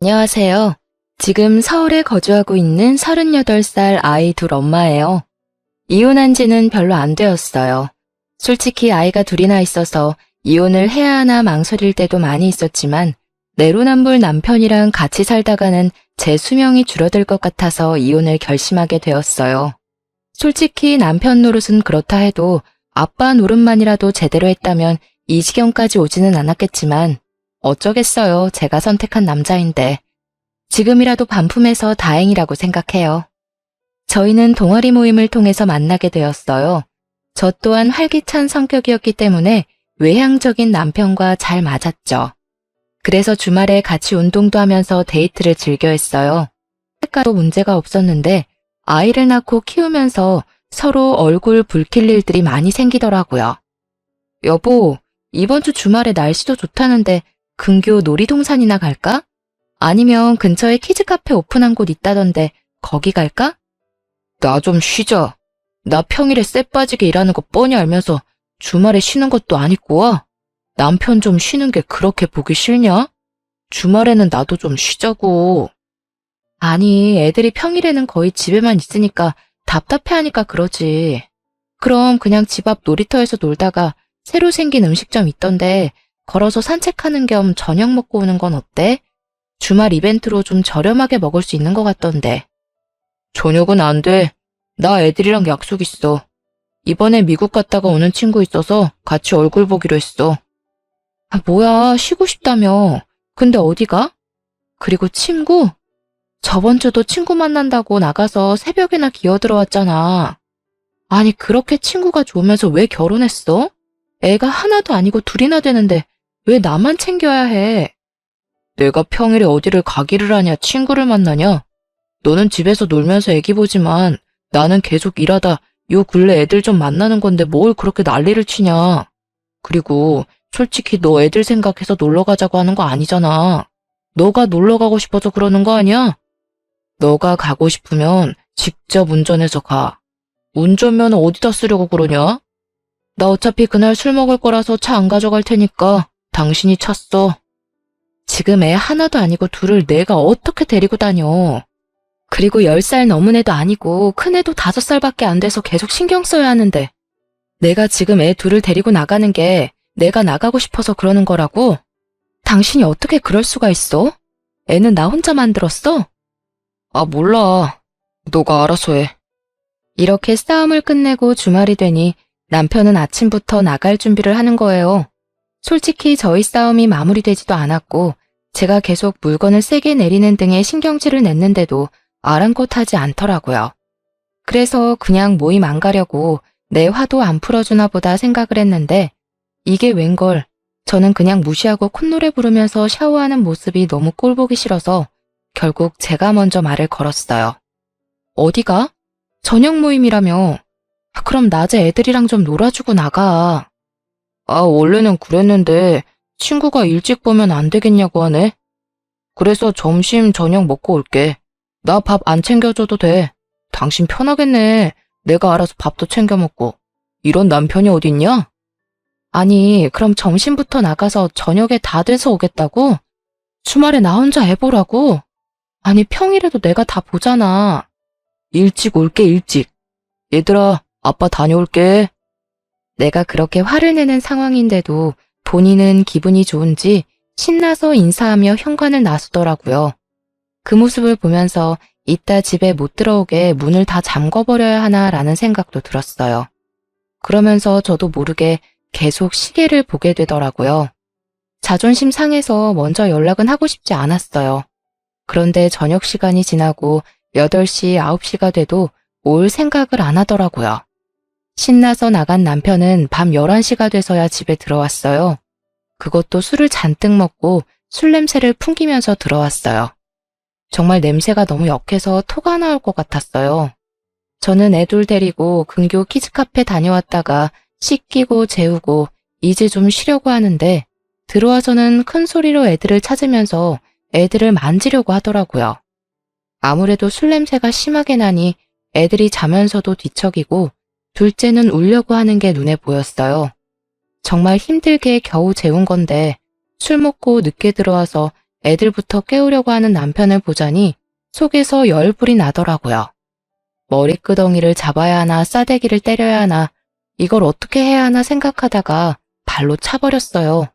안녕하세요. 지금 서울에 거주하고 있는 38살 아이 둘 엄마예요. 이혼한 지는 별로 안 되었어요. 솔직히 아이가 둘이나 있어서 이혼을 해야 하나 망설일 때도 많이 있었지만 내로남불 남편이랑 같이 살다가는 제 수명이 줄어들 것 같아서 이혼을 결심하게 되었어요. 솔직히 남편 노릇은 그렇다 해도 아빠 노릇만이라도 제대로 했다면 이 지경까지 오지는 않았겠지만 어쩌겠어요. 제가 선택한 남자인데. 지금이라도 반품해서 다행이라고 생각해요. 저희는 동아리 모임을 통해서 만나게 되었어요. 저 또한 활기찬 성격이었기 때문에 외향적인 남편과 잘 맞았죠. 그래서 주말에 같이 운동도 하면서 데이트를 즐겨 했어요. 색깔도 문제가 없었는데 아이를 낳고 키우면서 서로 얼굴 붉힐 일들이 많이 생기더라고요. 여보, 이번 주 주말에 날씨도 좋다는데 근교 놀이동산이나 갈까? 아니면 근처에 키즈카페 오픈한 곳 있다던데 거기 갈까? 나 좀 쉬자. 나 평일에 쎄 빠지게 일하는 거 뻔히 알면서 주말에 쉬는 것도 아니고 와. 남편 좀 쉬는 게 그렇게 보기 싫냐? 주말에는 나도 좀 쉬자고. 아니, 애들이 평일에는 거의 집에만 있으니까 답답해하니까 그러지. 그럼 그냥 집 앞 놀이터에서 놀다가 새로 생긴 음식점 있던데 걸어서 산책하는 겸 저녁 먹고 오는 건 어때? 주말 이벤트로 좀 저렴하게 먹을 수 있는 것 같던데. 저녁은 안 돼. 나 애들이랑 약속 있어. 이번에 미국 갔다가 오는 친구 있어서 같이 얼굴 보기로 했어. 아, 뭐야, 쉬고 싶다며. 근데 어디 가? 그리고 친구? 저번 주도 친구 만난다고 나가서 새벽에나 기어들어왔잖아. 아니, 그렇게 친구가 좋으면서 왜 결혼했어? 애가 하나도 아니고 둘이나 되는데 왜 나만 챙겨야 해? 내가 평일에 어디를 가기를 하냐, 친구를 만나냐? 너는 집에서 놀면서 애기 보지만 나는 계속 일하다 요 근래 애들 좀 만나는 건데 뭘 그렇게 난리를 치냐? 그리고 솔직히 너 애들 생각해서 놀러 가자고 하는 거 아니잖아. 너가 놀러 가고 싶어서 그러는 거 아니야? 너가 가고 싶으면 직접 운전해서 가. 운전면허 어디다 쓰려고 그러냐? 나 어차피 그날 술 먹을 거라서 차 안 가져갈 테니까 당신이 차 써. 지금 애 하나도 아니고 둘을 내가 어떻게 데리고 다녀. 그리고 10살 넘은 애도 아니고 큰 애도 5살밖에 안 돼서 계속 신경 써야 하는데 내가 지금 애 둘을 데리고 나가는 게 내가 나가고 싶어서 그러는 거라고? 당신이 어떻게 그럴 수가 있어? 애는 나 혼자 만들었어? 아, 몰라. 너가 알아서 해. 이렇게 싸움을 끝내고 주말이 되니 남편은 아침부터 나갈 준비를 하는 거예요. 솔직히 저희 싸움이 마무리되지도 않았고 제가 계속 물건을 세게 내리는 등의 신경질을 냈는데도 아랑곳하지 않더라고요. 그래서 그냥 모임 안 가려고 내 화도 안 풀어주나 보다 생각을 했는데 이게 웬걸 저는 그냥 무시하고 콧노래 부르면서 샤워하는 모습이 너무 꼴보기 싫어서 결국 제가 먼저 말을 걸었어요. 어디가? 저녁 모임이라며. 그럼 낮에 애들이랑 좀 놀아주고 나가. 아, 원래는 그랬는데 친구가 일찍 보면 안 되겠냐고 하네. 그래서 점심, 저녁 먹고 올게. 나 밥 안 챙겨줘도 돼. 당신 편하겠네. 내가 알아서 밥도 챙겨 먹고. 이런 남편이 어딨냐? 아니, 그럼 점심부터 나가서 저녁에 다 돼서 오겠다고? 주말에 나 혼자 애 보라고? 아니, 평일에도 내가 다 보잖아. 일찍 올게, 일찍. 얘들아, 아빠 다녀올게. 내가 그렇게 화를 내는 상황인데도 본인은 기분이 좋은지 신나서 인사하며 현관을 나서더라고요. 그 모습을 보면서 이따 집에 못 들어오게 문을 다 잠궈버려야 하나라는 생각도 들었어요. 그러면서 저도 모르게 계속 시계를 보게 되더라고요. 자존심 상해서 먼저 연락은 하고 싶지 않았어요. 그런데 저녁 시간이 지나고 8시, 9시가 돼도 올 생각을 안 하더라고요. 신나서 나간 남편은 밤 11시가 돼서야 집에 들어왔어요. 그것도 술을 잔뜩 먹고 술 냄새를 풍기면서 들어왔어요. 정말 냄새가 너무 역해서 토가 나올 것 같았어요. 저는 애둘 데리고 근교 키즈카페 다녀왔다가 씻기고 재우고 이제 좀 쉬려고 하는데 들어와서는 큰 소리로 애들을 찾으면서 애들을 만지려고 하더라고요. 아무래도 술 냄새가 심하게 나니 애들이 자면서도 뒤척이고 둘째는 울려고 하는 게 눈에 보였어요. 정말 힘들게 겨우 재운 건데 술 먹고 늦게 들어와서 애들부터 깨우려고 하는 남편을 보자니 속에서 열불이 나더라고요. 머리끄덩이를 잡아야 하나 싸대기를 때려야 하나 이걸 어떻게 해야 하나 생각하다가 발로 차버렸어요.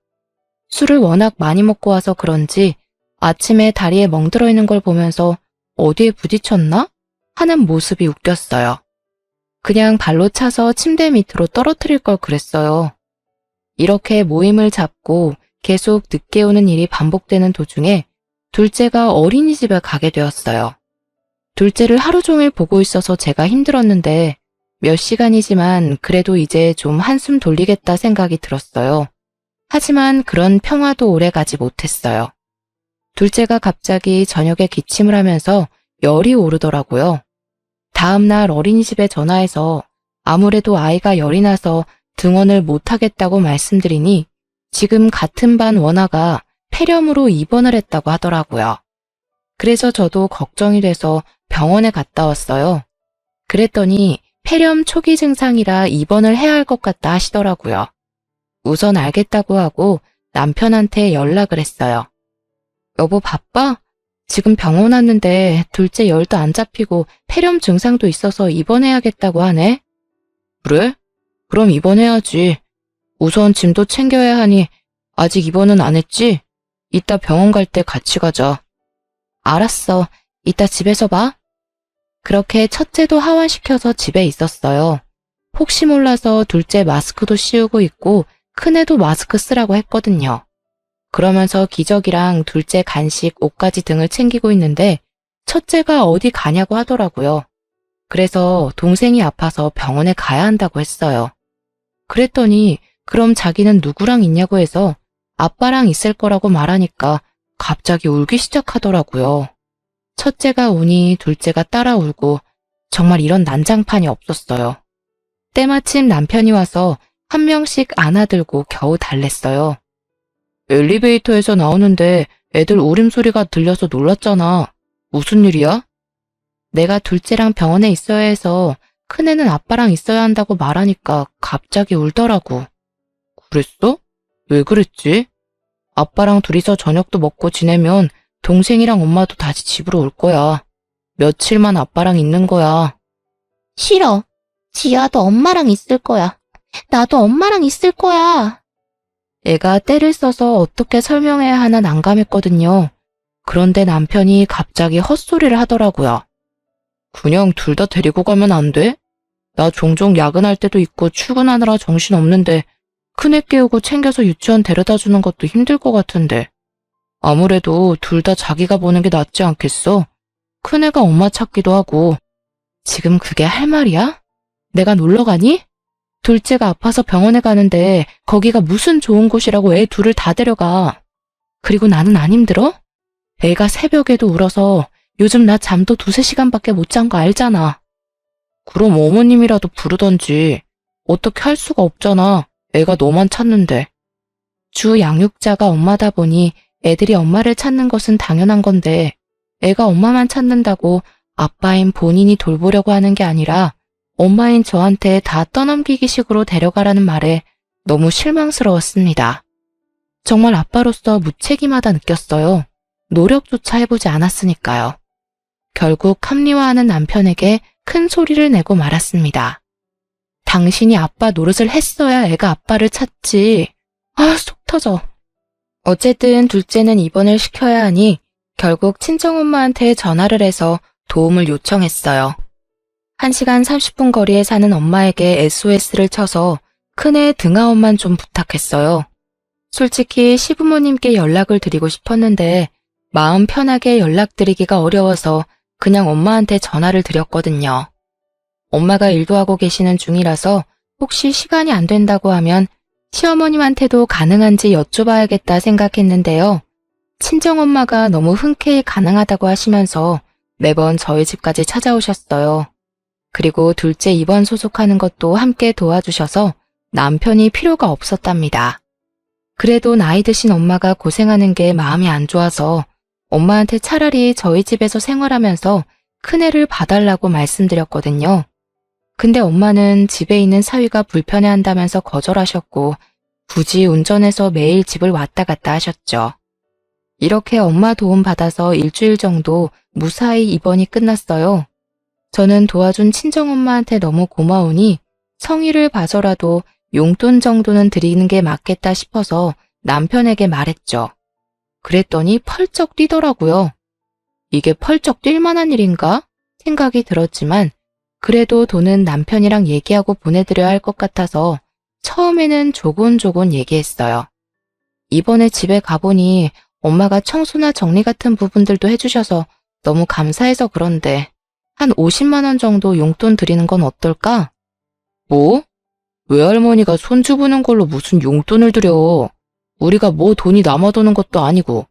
술을 워낙 많이 먹고 와서 그런지 아침에 다리에 멍들어 있는 걸 보면서 어디에 부딪혔나? 하는 모습이 웃겼어요. 그냥 발로 차서 침대 밑으로 떨어뜨릴 걸 그랬어요. 이렇게 모임을 잡고 계속 늦게 오는 일이 반복되는 도중에 둘째가 어린이집에 가게 되었어요. 둘째를 하루 종일 보고 있어서 제가 힘들었는데 몇 시간이지만 그래도 이제 좀 한숨 돌리겠다 생각이 들었어요. 하지만 그런 평화도 오래 가지 못했어요. 둘째가 갑자기 저녁에 기침을 하면서 열이 오르더라고요. 다음 날 어린이집에 전화해서 아무래도 아이가 열이 나서 등원을 못하겠다고 말씀드리니 지금 같은 반 원아가 폐렴으로 입원을 했다고 하더라고요. 그래서 저도 걱정이 돼서 병원에 갔다 왔어요. 그랬더니 폐렴 초기 증상이라 입원을 해야 할 것 같다 하시더라고요. 우선 알겠다고 하고 남편한테 연락을 했어요. 여보 바빠? 지금 병원 왔는데 둘째 열도 안 잡히고 폐렴 증상도 있어서 입원해야겠다고 하네. 그래? 그럼 입원해야지. 우선 짐도 챙겨야 하니 아직 입원은 안 했지? 이따 병원 갈 때 같이 가자. 알았어. 이따 집에서 봐. 그렇게 첫째도 하원시켜서 집에 있었어요. 혹시 몰라서 둘째 마스크도 씌우고 있고 큰애도 마스크 쓰라고 했거든요. 그러면서 기저귀랑 둘째 간식, 옷가지 등을 챙기고 있는데 첫째가 어디 가냐고 하더라고요. 그래서 동생이 아파서 병원에 가야 한다고 했어요. 그랬더니 그럼 자기는 누구랑 있냐고 해서 아빠랑 있을 거라고 말하니까 갑자기 울기 시작하더라고요. 첫째가 우니 둘째가 따라 울고 정말 이런 난장판이 없었어요. 때마침 남편이 와서 한 명씩 안아들고 겨우 달랬어요. 엘리베이터에서 나오는데 애들 울음소리가 들려서 놀랐잖아. 무슨 일이야? 내가 둘째랑 병원에 있어야 해서 큰애는 아빠랑 있어야 한다고 말하니까 갑자기 울더라고. 그랬어? 왜 그랬지? 아빠랑 둘이서 저녁도 먹고 지내면 동생이랑 엄마도 다시 집으로 올 거야. 며칠만 아빠랑 있는 거야. 싫어. 지아도 엄마랑 있을 거야. 나도 엄마랑 있을 거야. 애가 때를 써서 어떻게 설명해야 하나 난감했거든요. 그런데 남편이 갑자기 헛소리를 하더라고요. 그냥 둘 다 데리고 가면 안 돼? 나 종종 야근할 때도 있고 출근하느라 정신없는데 큰애 깨우고 챙겨서 유치원 데려다 주는 것도 힘들 것 같은데. 아무래도 둘 다 자기가 보는 게 낫지 않겠어? 큰애가 엄마 찾기도 하고. 지금 그게 할 말이야? 내가 놀러 가니? 둘째가 아파서 병원에 가는데 거기가 무슨 좋은 곳이라고 애 둘을 다 데려가. 그리고 나는 안 힘들어? 애가 새벽에도 울어서 요즘 나 잠도 2~3시간밖에 못 잔 거 알잖아. 그럼 어머님이라도 부르던지. 어떻게 할 수가 없잖아. 애가 너만 찾는데. 주 양육자가 엄마다 보니 애들이 엄마를 찾는 것은 당연한 건데 애가 엄마만 찾는다고 아빠인 본인이 돌보려고 하는 게 아니라 엄마인 저한테 다 떠넘기기 식으로 데려가라는 말에 너무 실망스러웠습니다. 정말 아빠로서 무책임하다 느꼈어요. 노력조차 해보지 않았으니까요. 결국 합리화하는 남편에게 큰 소리를 내고 말았습니다. 당신이 아빠 노릇을 했어야 애가 아빠를 찾지. 아, 속 터져. 어쨌든 둘째는 입원을 시켜야 하니 결국 친정엄마한테 전화를 해서 도움을 요청했어요. 1시간 30분 거리에 사는 엄마에게 SOS를 쳐서 큰애 등하원만 좀 부탁했어요. 솔직히 시부모님께 연락을 드리고 싶었는데 마음 편하게 연락드리기가 어려워서 그냥 엄마한테 전화를 드렸거든요. 엄마가 일도 하고 계시는 중이라서 혹시 시간이 안 된다고 하면 시어머님한테도 가능한지 여쭤봐야겠다 생각했는데요. 친정엄마가 너무 흔쾌히 가능하다고 하시면서 매번 저희 집까지 찾아오셨어요. 그리고 둘째 입원 소속하는 것도 함께 도와주셔서 남편이 필요가 없었답니다. 그래도 나이 드신 엄마가 고생하는 게 마음이 안 좋아서 엄마한테 차라리 저희 집에서 생활하면서 큰애를 봐달라고 말씀드렸거든요. 근데 엄마는 집에 있는 사위가 불편해한다면서 거절하셨고 굳이 운전해서 매일 집을 왔다 갔다 하셨죠. 이렇게 엄마 도움 받아서 일주일 정도 무사히 입원이 끝났어요. 저는 도와준 친정엄마한테 너무 고마우니 성의를 봐서라도 용돈 정도는 드리는 게 맞겠다 싶어서 남편에게 말했죠. 그랬더니 펄쩍 뛰더라고요. 이게 펄쩍 뛸 만한 일인가? 생각이 들었지만 그래도 돈은 남편이랑 얘기하고 보내드려야 할 것 같아서 처음에는 조곤조곤 얘기했어요. 이번에 집에 가보니 엄마가 청소나 정리 같은 부분들도 해주셔서 너무 감사해서 그런데 한 50만 원 정도 용돈 드리는 건 어떨까? 뭐? 외할머니가 손주 보는 걸로 무슨 용돈을 드려. 우리가 뭐 돈이 남아도는 것도 아니고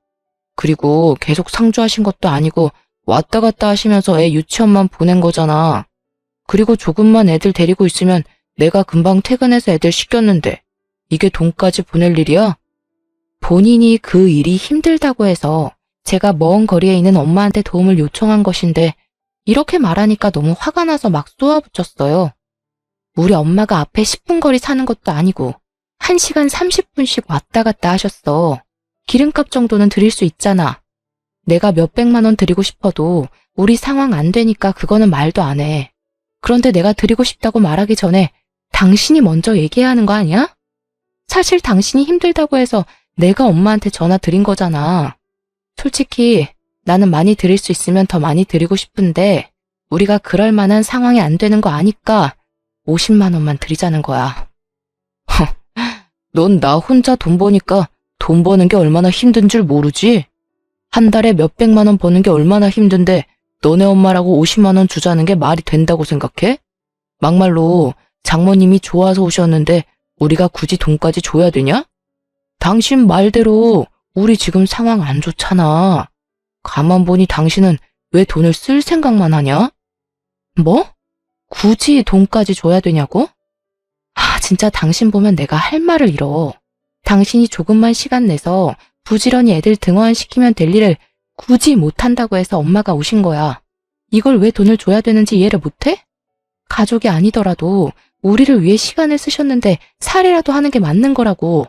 그리고 계속 상주하신 것도 아니고 왔다 갔다 하시면서 애 유치원만 보낸 거잖아. 그리고 조금만 애들 데리고 있으면 내가 금방 퇴근해서 애들 씻겼는데 이게 돈까지 보낼 일이야? 본인이 그 일이 힘들다고 해서 제가 먼 거리에 있는 엄마한테 도움을 요청한 것인데 이렇게 말하니까 너무 화가 나서 막 쏘아붙였어요. 우리 엄마가 앞에 10분 거리 사는 것도 아니고 1시간 30분씩 왔다 갔다 하셨어. 기름값 정도는 드릴 수 있잖아. 내가 몇백만 원 드리고 싶어도 우리 상황 안 되니까 그거는 말도 안 해. 그런데 내가 드리고 싶다고 말하기 전에 당신이 먼저 얘기해야 하는 거 아니야? 사실 당신이 힘들다고 해서 내가 엄마한테 전화 드린 거잖아. 솔직히 나는 많이 드릴 수 있으면 더 많이 드리고 싶은데 우리가 그럴 만한 상황이 안 되는 거 아니까 50만 원만 드리자는 거야. 넌 나 혼자 돈 버니까 돈 버는 게 얼마나 힘든 줄 모르지? 한 달에 몇백만 원 버는 게 얼마나 힘든데 너네 엄마라고 50만 원 주자는 게 말이 된다고 생각해? 막말로 장모님이 좋아서 오셨는데 우리가 굳이 돈까지 줘야 되냐? 당신 말대로 우리 지금 상황 안 좋잖아. 가만 보니 당신은 왜 돈을 쓸 생각만 하냐? 뭐? 굳이 돈까지 줘야 되냐고? 진짜 당신 보면 내가 할 말을 잃어. 당신이 조금만 시간 내서 부지런히 애들 등하원시키면 될 일을 굳이 못한다고 해서 엄마가 오신 거야. 이걸 왜 돈을 줘야 되는지 이해를 못해? 가족이 아니더라도 우리를 위해 시간을 쓰셨는데 살이라도 하는 게 맞는 거라고.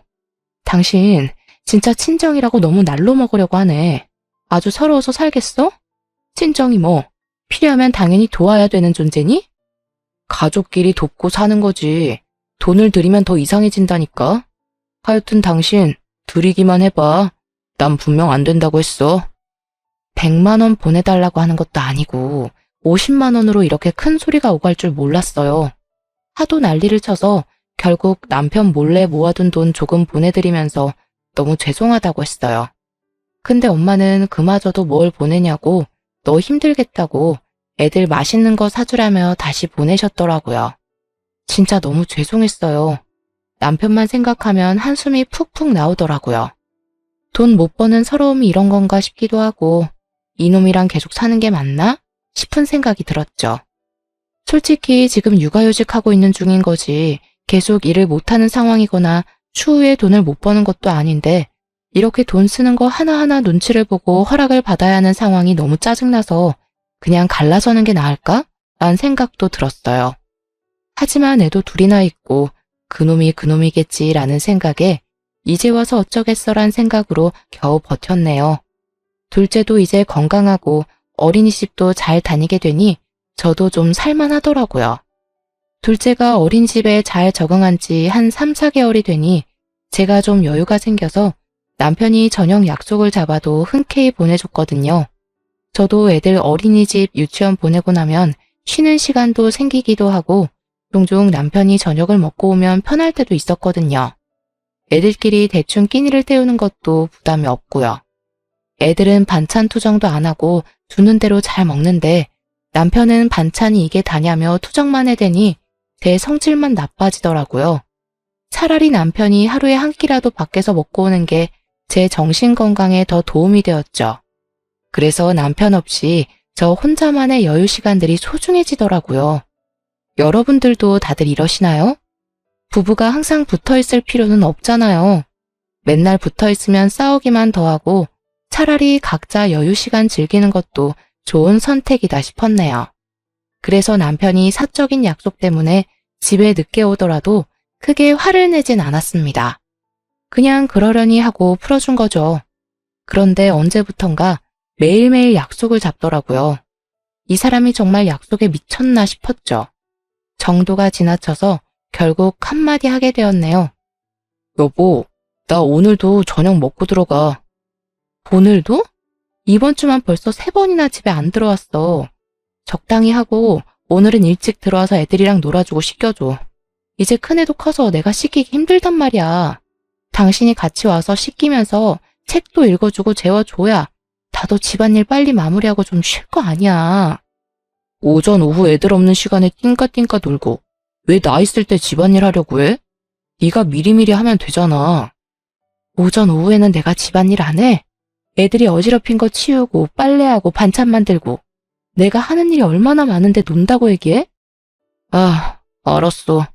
당신 진짜 친정이라고 너무 날로 먹으려고 하네. 아주 서러워서 살겠어? 친정이 뭐 필요하면 당연히 도와야 되는 존재니? 가족끼리 돕고 사는 거지. 돈을 들이면 더 이상해진다니까. 하여튼 당신 드리기만 해봐. 난 분명 안 된다고 했어. 100만 원 보내달라고 하는 것도 아니고 50만 원으로 이렇게 큰 소리가 오갈 줄 몰랐어요. 하도 난리를 쳐서 결국 남편 몰래 모아둔 돈 조금 보내드리면서 너무 죄송하다고 했어요. 근데 엄마는 그마저도 뭘 보내냐고 너 힘들겠다고 애들 맛있는 거 사주라며 다시 보내셨더라고요. 진짜 너무 죄송했어요. 남편만 생각하면 한숨이 푹푹 나오더라고요. 돈 못 버는 서러움이 이런 건가 싶기도 하고 이놈이랑 계속 사는 게 맞나? 싶은 생각이 들었죠. 솔직히 지금 육아휴직하고 있는 중인 거지 계속 일을 못하는 상황이거나 추후에 돈을 못 버는 것도 아닌데 이렇게 돈 쓰는 거 하나하나 눈치를 보고 허락을 받아야 하는 상황이 너무 짜증나서 그냥 갈라서는 게 나을까? 라는 생각도 들었어요. 하지만 애도 둘이나 있고 그놈이 그놈이겠지라는 생각에 이제 와서 어쩌겠어란 생각으로 겨우 버텼네요. 둘째도 이제 건강하고 어린이집도 잘 다니게 되니 저도 좀 살만하더라고요. 둘째가 어린이집에 잘 적응한 지 한 3, 4개월이 되니 제가 좀 여유가 생겨서 남편이 저녁 약속을 잡아도 흔쾌히 보내줬거든요. 저도 애들 어린이집 유치원 보내고 나면 쉬는 시간도 생기기도 하고 종종 남편이 저녁을 먹고 오면 편할 때도 있었거든요. 애들끼리 대충 끼니를 때우는 것도 부담이 없고요. 애들은 반찬 투정도 안 하고 주는 대로 잘 먹는데 남편은 반찬이 이게 다냐며 투정만 해대니 제 성질만 나빠지더라고요. 차라리 남편이 하루에 한 끼라도 밖에서 먹고 오는 게 제 정신 건강에 더 도움이 되었죠. 그래서 남편 없이 저 혼자만의 여유 시간들이 소중해지더라고요. 여러분들도 다들 이러시나요? 부부가 항상 붙어 있을 필요는 없잖아요. 맨날 붙어 있으면 싸우기만 더하고 차라리 각자 여유 시간 즐기는 것도 좋은 선택이다 싶었네요. 그래서 남편이 사적인 약속 때문에 집에 늦게 오더라도 크게 화를 내진 않았습니다. 그냥 그러려니 하고 풀어준 거죠. 그런데 언제부턴가 매일매일 약속을 잡더라고요. 이 사람이 정말 약속에 미쳤나 싶었죠. 정도가 지나쳐서 결국 한마디 하게 되었네요. 여보, 나 오늘도 저녁 먹고 들어가. 오늘도? 이번 주만 벌써 3번이나 집에 안 들어왔어. 적당히 하고 오늘은 일찍 들어와서 애들이랑 놀아주고 씻겨줘. 이제 큰애도 커서 내가 씻기기 힘들단 말이야. 당신이 같이 와서 씻기면서 책도 읽어주고 재워줘야 나도 집안일 빨리 마무리하고 좀 쉴 거 아니야. 오전 오후 애들 없는 시간에 띵까띵까 놀고 왜 나 있을 때 집안일 하려고 해? 네가 미리미리 하면 되잖아. 오전 오후에는 내가 집안일 안 해? 애들이 어지럽힌 거 치우고 빨래하고 반찬 만들고 내가 하는 일이 얼마나 많은데 논다고 얘기해? 아, 알았어.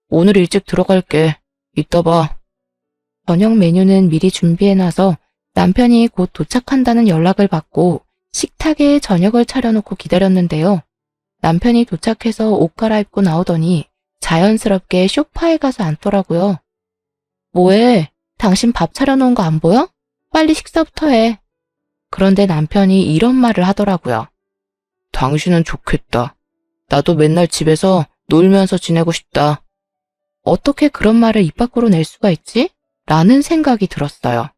오늘 일찍 들어갈게. 이따 봐. 저녁 메뉴는 미리 준비해놔서 남편이 곧 도착한다는 연락을 받고 식탁에 저녁을 차려놓고 기다렸는데요. 남편이 도착해서 옷 갈아입고 나오더니 자연스럽게 소파에 가서 앉더라고요. 뭐해? 당신 밥 차려놓은 거 안 보여? 빨리 식사부터 해. 그런데 남편이 이런 말을 하더라고요. 당신은 좋겠다. 나도 맨날 집에서 놀면서 지내고 싶다. 어떻게 그런 말을 입 밖으로 낼 수가 있지? 라는 생각이 들었어요.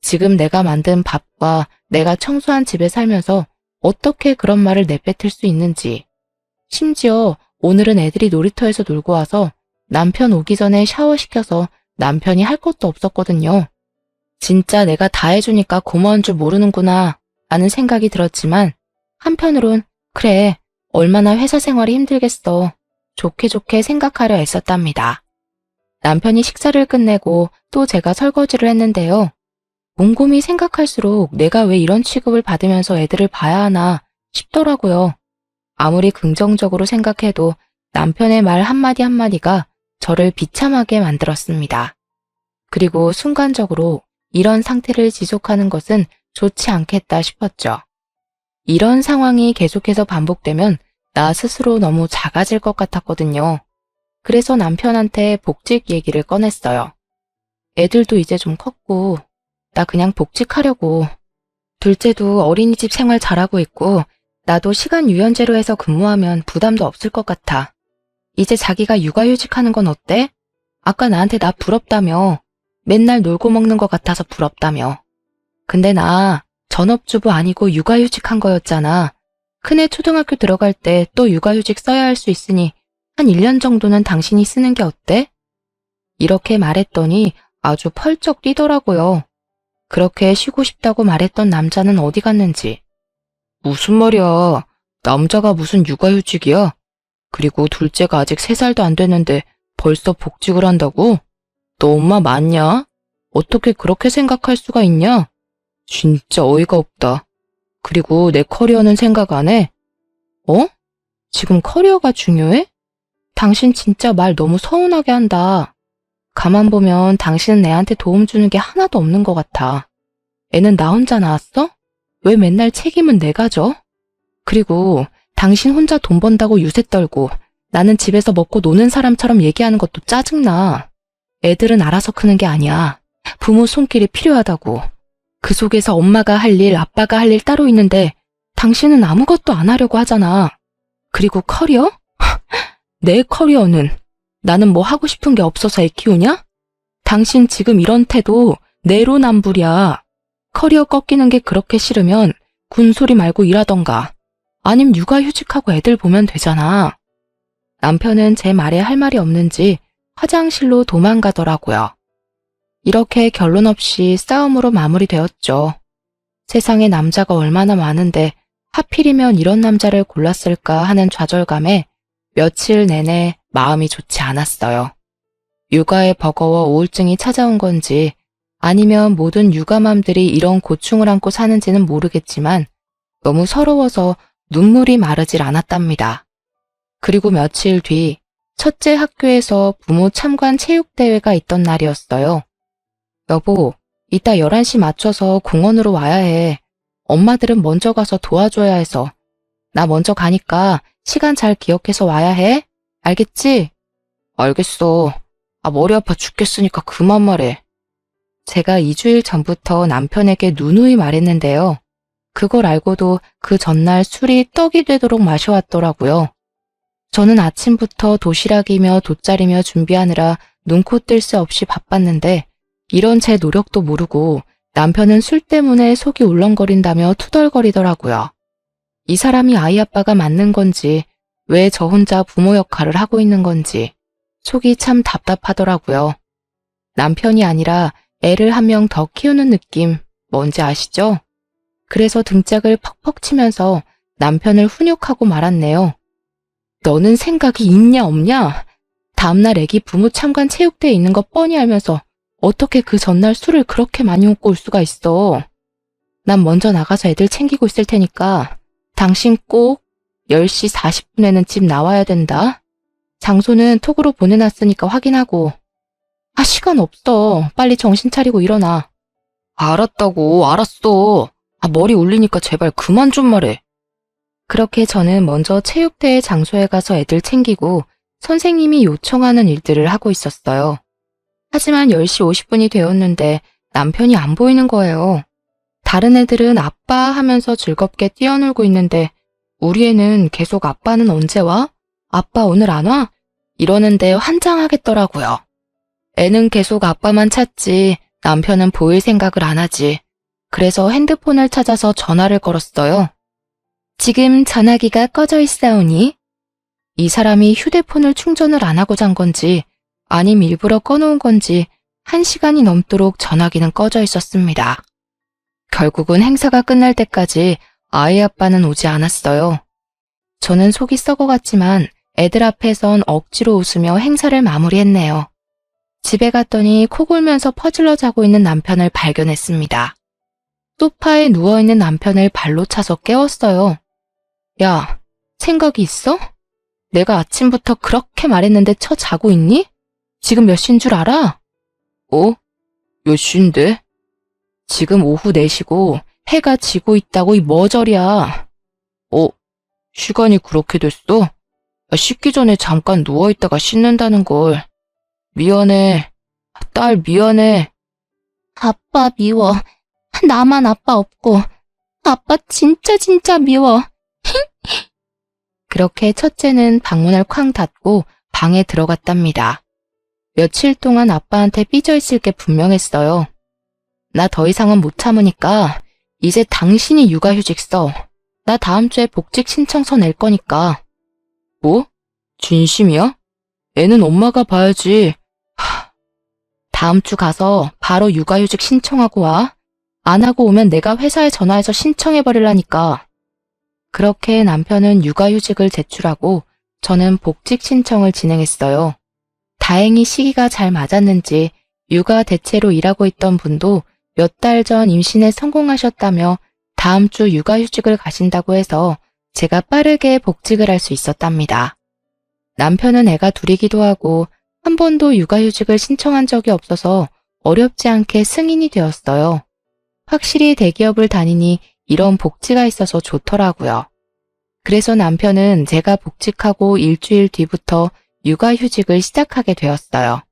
지금 내가 만든 밥과 내가 청소한 집에 살면서 어떻게 그런 말을 내뱉을 수 있는지. 심지어 오늘은 애들이 놀이터에서 놀고 와서 남편 오기 전에 샤워시켜서 남편이 할 것도 없었거든요. 진짜 내가 다 해주니까 고마운 줄 모르는구나 라는 생각이 들었지만 한편으론 그래, 얼마나 회사 생활이 힘들겠어. 좋게 좋게 생각하려 애썼답니다. 남편이 식사를 끝내고 또 제가 설거지를 했는데요. 곰곰이 생각할수록 내가 왜 이런 취급을 받으면서 애들을 봐야 하나 싶더라고요. 아무리 긍정적으로 생각해도 남편의 말 한마디 한마디가 저를 비참하게 만들었습니다. 그리고 순간적으로 이런 상태를 지속하는 것은 좋지 않겠다 싶었죠. 이런 상황이 계속해서 반복되면 나 스스로 너무 작아질 것 같았거든요. 그래서 남편한테 복직 얘기를 꺼냈어요. 애들도 이제 좀 컸고 나 그냥 복직하려고. 둘째도 어린이집 생활 잘하고 있고 나도 시간 유연제로 해서 근무하면 부담도 없을 것 같아. 이제 자기가 육아휴직하는 건 어때? 아까 나한테 나 부럽다며. 맨날 놀고 먹는 것 같아서 부럽다며. 근데 나 전업주부 아니고 육아휴직한 거였잖아. 큰애 초등학교 들어갈 때 또 육아휴직 써야 할 수 있으니 한 1년 정도는 당신이 쓰는 게 어때? 이렇게 말했더니 아주 펄쩍 뛰더라고요. 그렇게 쉬고 싶다고 말했던 남자는 어디 갔는지. 무슨 말이야. 남자가 무슨 육아휴직이야? 그리고 둘째가 아직 3살도 안 됐는데 벌써 복직을 한다고? 너 엄마 맞냐? 어떻게 그렇게 생각할 수가 있냐? 진짜 어이가 없다. 그리고 내 커리어는 생각 안 해? 어? 지금 커리어가 중요해? 당신 진짜 말 너무 서운하게 한다. 가만 보면 당신은 애한테 도움 주는 게 하나도 없는 것 같아. 애는 나 혼자 낳았어? 왜 맨날 책임은 내가 져? 그리고 당신 혼자 돈 번다고 유세 떨고 나는 집에서 먹고 노는 사람처럼 얘기하는 것도 짜증나. 애들은 알아서 크는 게 아니야. 부모 손길이 필요하다고. 그 속에서 엄마가 할 일, 아빠가 할 일 따로 있는데 당신은 아무것도 안 하려고 하잖아. 그리고 커리어? 내 커리어는 나는 뭐 하고 싶은 게 없어서 애 키우냐? 당신 지금 이런 태도 내로남불이야. 커리어 꺾이는 게 그렇게 싫으면 군소리 말고 일하던가. 아님 육아휴직하고 애들 보면 되잖아. 남편은 제 말에 할 말이 없는지 화장실로 도망가더라고요. 이렇게 결론 없이 싸움으로 마무리되었죠. 세상에 남자가 얼마나 많은데 하필이면 이런 남자를 골랐을까 하는 좌절감에 며칠 내내 마음이 좋지 않았어요. 육아에 버거워 우울증이 찾아온 건지 아니면 모든 육아맘들이 이런 고충을 안고 사는지는 모르겠지만 너무 서러워서 눈물이 마르질 않았답니다. 그리고 며칠 뒤 첫째 학교에서 부모 참관 체육대회가 있던 날이었어요. 여보, 이따 11시 맞춰서 공원으로 와야 해. 엄마들은 먼저 가서 도와줘야 해서. 나 먼저 가니까 시간 잘 기억해서 와야 해. 알겠지? 알겠어. 머리 아파 죽겠으니까 그만 말해. 제가 2주일 전부터 남편에게 누누이 말했는데요. 그걸 알고도 그 전날 술이 떡이 되도록 마셔왔더라고요. 저는 아침부터 도시락이며 돗자리며 준비하느라 눈코 뜰 새 없이 바빴는데 이런 제 노력도 모르고 남편은 술 때문에 속이 울렁거린다며 투덜거리더라고요. 이 사람이 아이 아빠가 맞는 건지 왜 저 혼자 부모 역할을 하고 있는 건지 속이 참 답답하더라고요. 남편이 아니라 애를 한 명 더 키우는 느낌 뭔지 아시죠? 그래서 등짝을 퍽퍽 치면서 남편을 훈육하고 말았네요. 너는 생각이 있냐 없냐? 다음날 애기 부모 참관 체육대회 있는 거 뻔히 알면서 어떻게 그 전날 술을 그렇게 많이 먹고 올 수가 있어? 난 먼저 나가서 애들 챙기고 있을 테니까 당신 꼭 10시 40분에는 집 나와야 된다. 장소는 톡으로 보내놨으니까 확인하고. 아, 시간 없어. 빨리 정신 차리고 일어나. 알았다고, 알았어. 아, 머리 울리니까 제발 그만 좀 말해. 그렇게 저는 먼저 체육대회 장소에 가서 애들 챙기고 선생님이 요청하는 일들을 하고 있었어요. 하지만 10시 50분이 되었는데 남편이 안 보이는 거예요. 다른 애들은 아빠 하면서 즐겁게 뛰어놀고 있는데 우리 애는 계속 아빠는 언제 와? 아빠 오늘 안 와? 이러는데 환장하겠더라고요. 애는 계속 아빠만 찾지 남편은 보일 생각을 안 하지. 그래서 핸드폰을 찾아서 전화를 걸었어요. 지금 전화기가 꺼져 있사오니? 이 사람이 휴대폰을 충전을 안 하고 잔 건지 아님 일부러 꺼놓은 건지 1시간이 넘도록 전화기는 꺼져 있었습니다. 결국은 행사가 끝날 때까지 아이 아빠는 오지 않았어요. 저는 속이 썩어갔지만 애들 앞에선 억지로 웃으며 행사를 마무리했네요. 집에 갔더니 코 골면서 퍼질러 자고 있는 남편을 발견했습니다. 소파에 누워있는 남편을 발로 차서 깨웠어요. 야, 생각이 있어? 내가 아침부터 그렇게 말했는데 쳐 자고 있니? 지금 몇 시인 줄 알아? 몇 시인데? 지금 오후 4시고 해가 지고 있다고 이 머저리야. 시간이 그렇게 됐어? 씻기 전에 잠깐 누워있다가 씻는다는 걸. 미안해. 딸 미안해. 아빠 미워. 나만 아빠 없고. 아빠 진짜 미워. 그렇게 첫째는 방문을 쾅 닫고 방에 들어갔답니다. 며칠 동안 아빠한테 삐져있을 게 분명했어요. 나 더 이상은 못 참으니까 이제 당신이 육아휴직 써. 나 다음 주에 복직 신청서 낼 거니까. 뭐? 진심이야? 애는 엄마가 봐야지. 다음 주 가서 바로 육아휴직 신청하고 와. 안 하고 오면 내가 회사에 전화해서 신청해버리라니까. 그렇게 남편은 육아휴직을 제출하고 저는 복직 신청을 진행했어요. 다행히 시기가 잘 맞았는지 육아 대체로 일하고 있던 분도 몇 달 전 임신에 성공하셨다며 다음 주 육아휴직을 가신다고 해서 제가 빠르게 복직을 할 수 있었답니다. 남편은 애가 둘이기도 하고 한 번도 육아휴직을 신청한 적이 없어서 어렵지 않게 승인이 되었어요. 확실히 대기업을 다니니 이런 복지가 있어서 좋더라고요. 그래서 남편은 제가 복직하고 일주일 뒤부터 육아휴직을 시작하게 되었어요.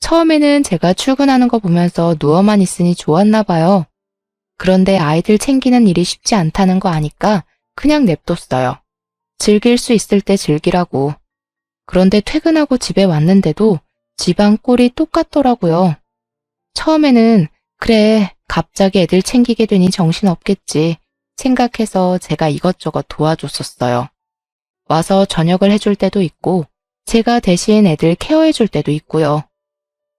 처음에는 제가 출근하는 거 보면서 누워만 있으니 좋았나 봐요. 그런데 아이들 챙기는 일이 쉽지 않다는 거 아니까 그냥 냅뒀어요. 즐길 수 있을 때 즐기라고. 그런데 퇴근하고 집에 왔는데도 집안 꼴이 똑같더라고요. 처음에는 그래, 갑자기 애들 챙기게 되니 정신없겠지 생각해서 제가 이것저것 도와줬었어요. 와서 저녁을 해줄 때도 있고 제가 대신 애들 케어해줄 때도 있고요.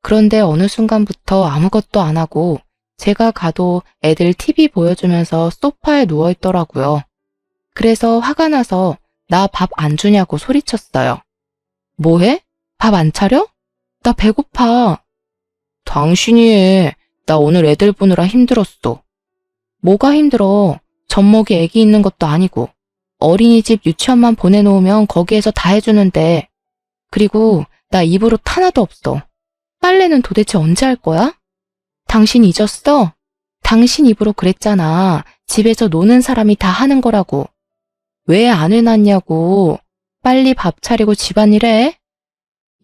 그런데 어느 순간부터 아무것도 안 하고 제가 가도 애들 TV 보여주면서 소파에 누워있더라고요. 그래서 화가 나서 나 밥 안 주냐고 소리쳤어요. 뭐해? 밥 안 차려? 나 배고파. 당신이 해. 나 오늘 애들 보느라 힘들었어. 뭐가 힘들어? 젖먹이 애기 있는 것도 아니고 어린이집 유치원만 보내놓으면 거기에서 다 해주는데. 그리고 나 입으로 하나도 없어. 빨래는 도대체 언제 할 거야? 당신 잊었어? 당신 입으로 그랬잖아. 집에서 노는 사람이 다 하는 거라고. 왜 안 해놨냐고. 빨리 밥 차리고 집안일 해.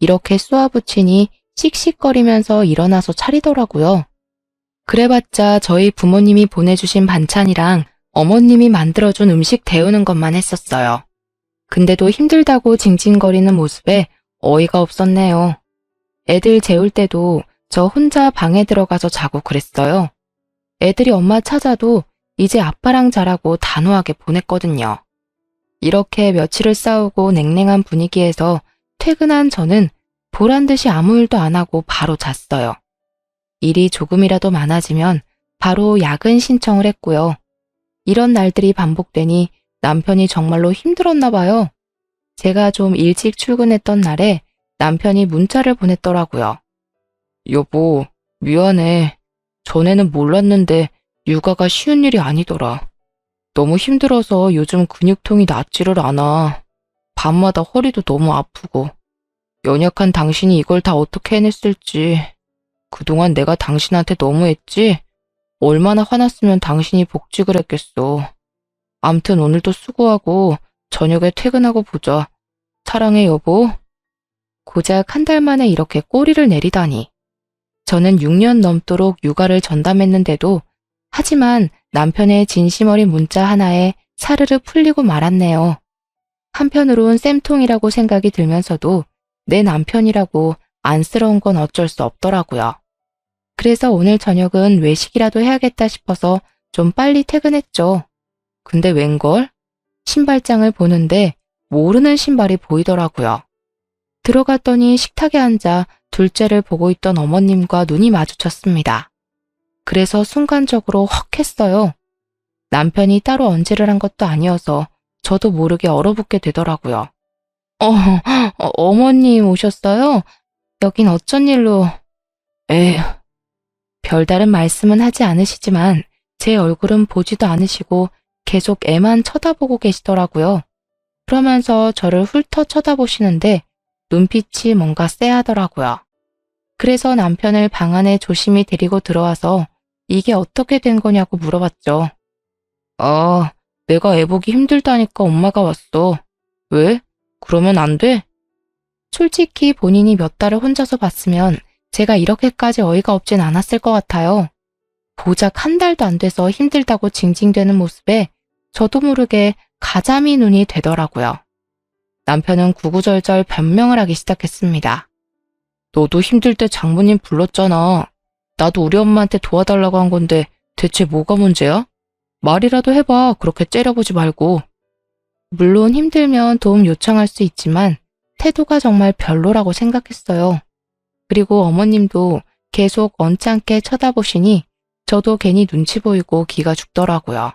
이렇게 쏘아붙이니 씩씩거리면서 일어나서 차리더라고요. 그래봤자 저희 부모님이 보내주신 반찬이랑 어머님이 만들어준 음식 데우는 것만 했었어요. 근데도 힘들다고 징징거리는 모습에 어이가 없었네요. 애들 재울 때도 저 혼자 방에 들어가서 자고 그랬어요. 애들이 엄마 찾아도 이제 아빠랑 자라고 단호하게 보냈거든요. 이렇게 며칠을 싸우고 냉랭한 분위기에서 퇴근한 저는 보란듯이 아무 일도 안 하고 바로 잤어요. 일이 조금이라도 많아지면 바로 야근 신청을 했고요. 이런 날들이 반복되니 남편이 정말로 힘들었나 봐요. 제가 좀 일찍 출근했던 날에 남편이 문자를 보냈더라고요. 여보, 미안해. 전에는 몰랐는데 육아가 쉬운 일이 아니더라. 너무 힘들어서 요즘 근육통이 낫지를 않아. 밤마다 허리도 너무 아프고. 연약한 당신이 이걸 다 어떻게 해냈을지. 그동안 내가 당신한테 너무했지? 얼마나 화났으면 당신이 복직을 했겠어. 암튼 오늘도 수고하고 저녁에 퇴근하고 보자. 사랑해, 여보. 고작 한 달 만에 이렇게 꼬리를 내리다니. 저는 6년 넘도록 육아를 전담했는데도 하지만 남편의 진심 어린 문자 하나에 사르르 풀리고 말았네요. 한편으론 쌤통이라고 생각이 들면서도 내 남편이라고 안쓰러운 건 어쩔 수 없더라고요. 그래서 오늘 저녁은 외식이라도 해야겠다 싶어서 좀 빨리 퇴근했죠. 근데 웬걸? 신발장을 보는데 모르는 신발이 보이더라고요. 들어갔더니 식탁에 앉아 둘째를 보고 있던 어머님과 눈이 마주쳤습니다. 그래서 순간적으로 헉 했어요. 남편이 따로 언질을 한 것도 아니어서 저도 모르게 얼어붙게 되더라고요. 어머님 오셨어요? 여긴 어쩐 일로... 에휴, 별다른 말씀은 하지 않으시지만 제 얼굴은 보지도 않으시고 계속 애만 쳐다보고 계시더라고요. 그러면서 저를 훑어 쳐다보시는데 눈빛이 뭔가 쎄하더라고요. 그래서 남편을 방 안에 조심히 데리고 들어와서 이게 어떻게 된 거냐고 물어봤죠. 아, 내가 애 보기 힘들다니까 엄마가 왔어. 왜? 그러면 안 돼? 솔직히 본인이 몇 달을 혼자서 봤으면 제가 이렇게까지 어이가 없진 않았을 것 같아요. 고작 한 달도 안 돼서 힘들다고 징징대는 모습에 저도 모르게 가자미 눈이 되더라고요. 남편은 구구절절 변명을 하기 시작했습니다. 너도 힘들 때 장모님 불렀잖아. 나도 우리 엄마한테 도와달라고 한 건데 대체 뭐가 문제야? 말이라도 해봐. 그렇게 째려보지 말고. 물론 힘들면 도움 요청할 수 있지만 태도가 정말 별로라고 생각했어요. 그리고 어머님도 계속 언짢게 쳐다보시니 저도 괜히 눈치 보이고 기가 죽더라고요.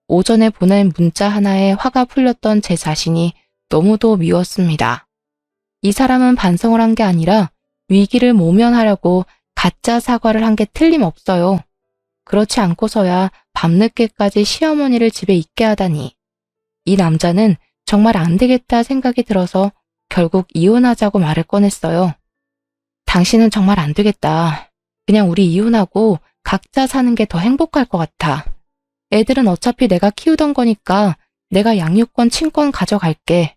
오전에 보낸 문자 하나에 화가 풀렸던 제 자신이 너무도 미웠습니다. 이 사람은 반성을 한 게 아니라 위기를 모면하려고 가짜 사과를 한 게 틀림없어요. 그렇지 않고서야 밤늦게까지 시어머니를 집에 있게 하다니. 이 남자는 정말 안 되겠다 생각이 들어서 결국 이혼하자고 말을 꺼냈어요. 당신은 정말 안 되겠다. 그냥 우리 이혼하고 각자 사는 게 더 행복할 것 같아. 애들은 어차피 내가 키우던 거니까 내가 양육권 친권 가져갈게.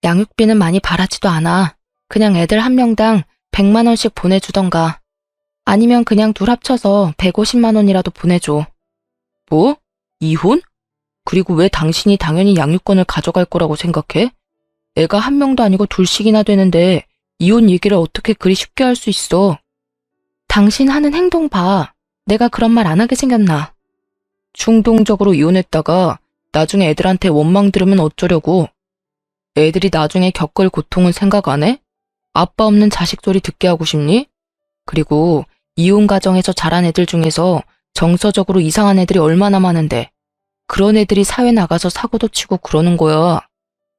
양육비는 많이 바라지도 않아. 그냥 애들 한 명당 100만 원씩 보내주던가. 아니면 그냥 둘 합쳐서 150만 원이라도 보내줘. 뭐? 이혼? 그리고 왜 당신이 당연히 양육권을 가져갈 거라고 생각해? 애가 한 명도 아니고 둘씩이나 되는데 이혼 얘기를 어떻게 그리 쉽게 할 수 있어? 당신 하는 행동 봐. 내가 그런 말 안 하게 생겼나? 충동적으로 이혼했다가 나중에 애들한테 원망 들으면 어쩌려고? 애들이 나중에 겪을 고통은 생각 안 해? 아빠 없는 자식 소리 듣게 하고 싶니? 그리고 이혼 가정에서 자란 애들 중에서 정서적으로 이상한 애들이 얼마나 많은데 그런 애들이 사회 나가서 사고도 치고 그러는 거야.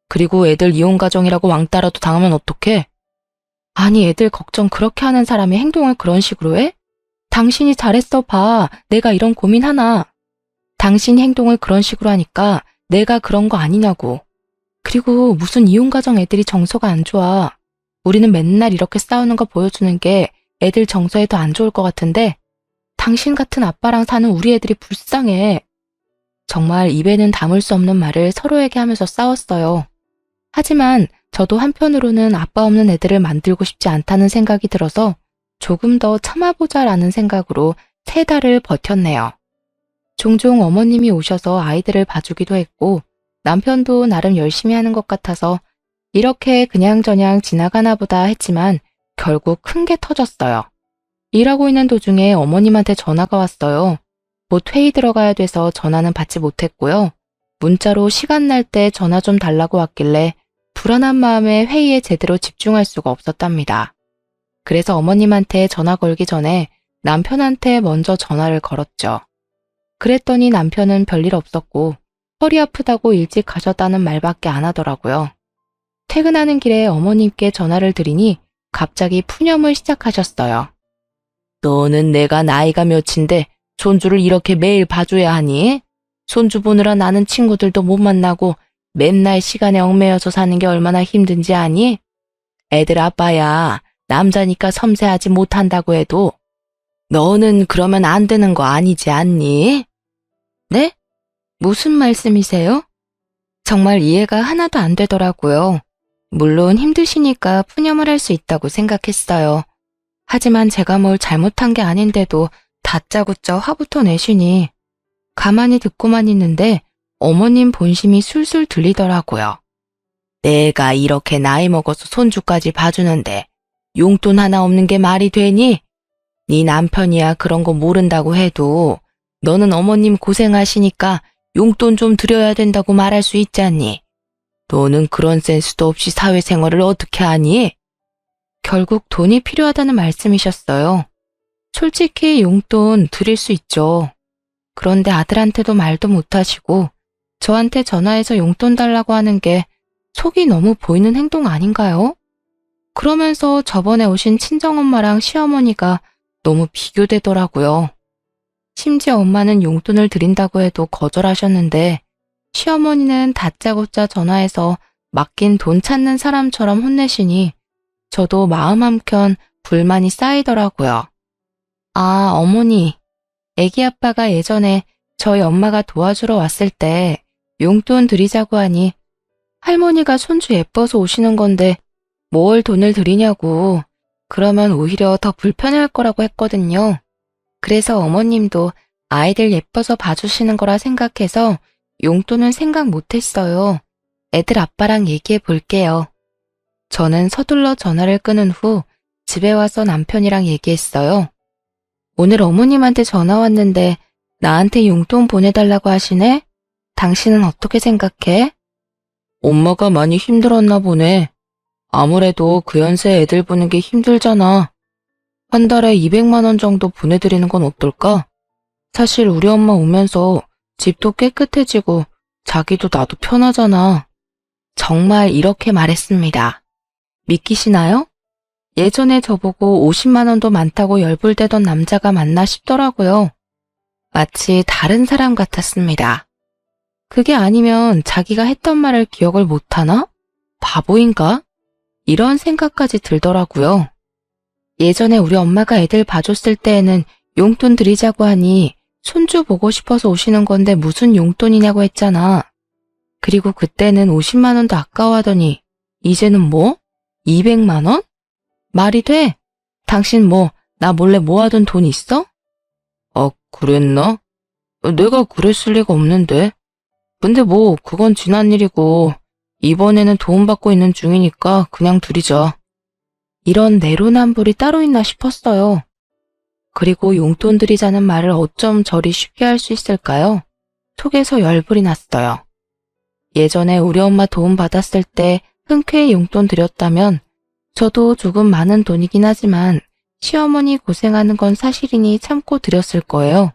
그리고 애들 이혼 가정이라고 왕따라도 당하면 어떡해? 아니 애들 걱정 그렇게 하는 사람이 행동을 그런 식으로 해? 당신이 잘했어 봐. 내가 이런 고민하나. 당신 행동을 그런 식으로 하니까 내가 그런 거 아니냐고. 그리고 무슨 이혼 가정 애들이 정서가 안 좋아. 우리는 맨날 이렇게 싸우는 거 보여주는 게 애들 정서에 더 안 좋을 것 같은데 당신 같은 아빠랑 사는 우리 애들이 불쌍해. 정말 입에는 담을 수 없는 말을 서로에게 하면서 싸웠어요. 하지만 저도 한편으로는 아빠 없는 애들을 만들고 싶지 않다는 생각이 들어서 조금 더 참아보자라는 생각으로 3달을 버텼네요. 종종 어머님이 오셔서 아이들을 봐주기도 했고 남편도 나름 열심히 하는 것 같아서 이렇게 그냥저냥 지나가나 보다 했지만 결국 큰 게 터졌어요. 일하고 있는 도중에 어머님한테 전화가 왔어요. 곧 회의 들어가야 돼서 전화는 받지 못했고요. 문자로 시간 날 때 전화 좀 달라고 왔길래 불안한 마음에 회의에 제대로 집중할 수가 없었답니다. 그래서 어머님한테 전화 걸기 전에 남편한테 먼저 전화를 걸었죠. 그랬더니 남편은 별일 없었고 허리 아프다고 일찍 가셨다는 말밖에 안 하더라고요. 퇴근하는 길에 어머님께 전화를 드리니 갑자기 푸념을 시작하셨어요. 너는 내가 나이가 몇인데 손주를 이렇게 매일 봐줘야 하니? 손주 보느라 나는 친구들도 못 만나고 맨날 시간에 얽매여서 사는 게 얼마나 힘든지 아니? 애들 아빠야, 남자니까 섬세하지 못한다고 해도 너는 그러면 안 되는 거 아니지 않니? 네? 무슨 말씀이세요? 정말 이해가 하나도 안 되더라고요. 물론 힘드시니까 푸념을 할 수 있다고 생각했어요. 하지만 제가 뭘 잘못한 게 아닌데도 다짜고짜 화부터 내시니 가만히 듣고만 있는데 어머님 본심이 술술 들리더라고요. 내가 이렇게 나이 먹어서 손주까지 봐주는데 용돈 하나 없는 게 말이 되니? 네 남편이야 그런 거 모른다고 해도 너는 어머님 고생하시니까 용돈 좀 드려야 된다고 말할 수 있잖니. 너는 그런 센스도 없이 사회생활을 어떻게 하니? 결국 돈이 필요하다는 말씀이셨어요. 솔직히 용돈 드릴 수 있죠. 그런데 아들한테도 말도 못하시고 저한테 전화해서 용돈 달라고 하는 게 속이 너무 보이는 행동 아닌가요? 그러면서 저번에 오신 친정엄마랑 시어머니가 너무 비교되더라고요. 심지어 엄마는 용돈을 드린다고 해도 거절하셨는데 시어머니는 다짜고짜 전화해서 맡긴 돈 찾는 사람처럼 혼내시니 저도 마음 한켠 불만이 쌓이더라고요. 아, 어머니. 애기 아빠가 예전에 저희 엄마가 도와주러 왔을 때 용돈 드리자고 하니 할머니가 손주 예뻐서 오시는 건데 뭘 돈을 드리냐고. 그러면 오히려 더 불편할 거라고 했거든요. 그래서 어머님도 아이들 예뻐서 봐주시는 거라 생각해서 용돈은 생각 못했어요. 애들 아빠랑 얘기해 볼게요. 저는 서둘러 전화를 끊은 후 집에 와서 남편이랑 얘기했어요. 오늘 어머님한테 전화 왔는데 나한테 용돈 보내달라고 하시네? 당신은 어떻게 생각해? 엄마가 많이 힘들었나 보네. 아무래도 그 연세 애들 보는 게 힘들잖아. 한 달에 200만 원 정도 보내드리는 건 어떨까? 사실 우리 엄마 오면서 집도 깨끗해지고 자기도 나도 편하잖아. 정말 이렇게 말했습니다. 믿기시나요? 예전에 저보고 50만 원도 많다고 열불대던 남자가 맞나 싶더라고요. 마치 다른 사람 같았습니다. 그게 아니면 자기가 했던 말을 기억을 못하나? 바보인가? 이런 생각까지 들더라고요. 예전에 우리 엄마가 애들 봐줬을 때에는 용돈 드리자고 하니 손주 보고 싶어서 오시는 건데 무슨 용돈이냐고 했잖아. 그리고 그때는 50만 원도 아까워하더니 이제는 뭐? 200만 원? 말이 돼? 당신 뭐 나 몰래 모아둔 돈 있어? 그랬나? 내가 그랬을 리가 없는데. 근데 뭐 그건 지난 일이고 이번에는 도움받고 있는 중이니까 그냥 드리자. 이런 내로남불이 따로 있나 싶었어요. 그리고 용돈 드리자는 말을 어쩜 저리 쉽게 할 수 있을까요? 속에서 열불이 났어요. 예전에 우리 엄마 도움 받았을 때 흔쾌히 용돈 드렸다면 저도 조금 많은 돈이긴 하지만 시어머니 고생하는 건 사실이니 참고 드렸을 거예요.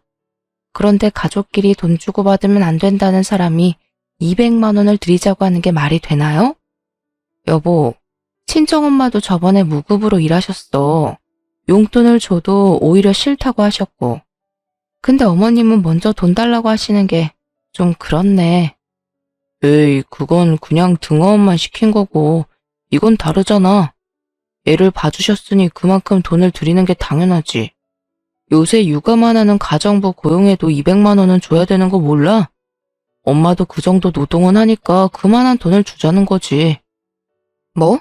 그런데 가족끼리 돈 주고받으면 안 된다는 사람이 200만 원을 드리자고 하는 게 말이 되나요? 여보, 친정엄마도 저번에 무급으로 일하셨어. 용돈을 줘도 오히려 싫다고 하셨고. 근데 어머님은 먼저 돈 달라고 하시는 게 좀 그렇네. 에이, 그건 그냥 등어업만 시킨 거고 이건 다르잖아. 애를 봐주셨으니 그만큼 돈을 드리는 게 당연하지. 요새 육아만 하는 가정부 고용해도 200만 원은 줘야 되는 거 몰라? 엄마도 그 정도 노동은 하니까 그만한 돈을 주자는 거지. 뭐?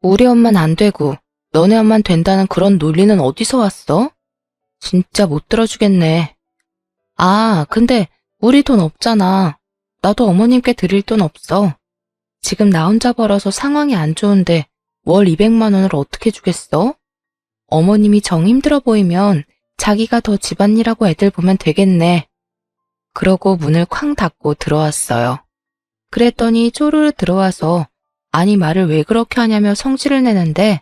우리 엄만 안 되고 너네 엄만 된다는 그런 논리는 어디서 왔어? 진짜 못 들어주겠네. 아, 근데 우리 돈 없잖아. 나도 어머님께 드릴 돈 없어. 지금 나 혼자 벌어서 상황이 안 좋은데 월 200만 원을 어떻게 주겠어? 어머님이 정 힘들어 보이면 자기가 더 집안일하고 애들 보면 되겠네. 그러고 문을 쾅 닫고 들어왔어요. 그랬더니 쪼르르 들어와서 아니 말을 왜 그렇게 하냐며 성질을 내는데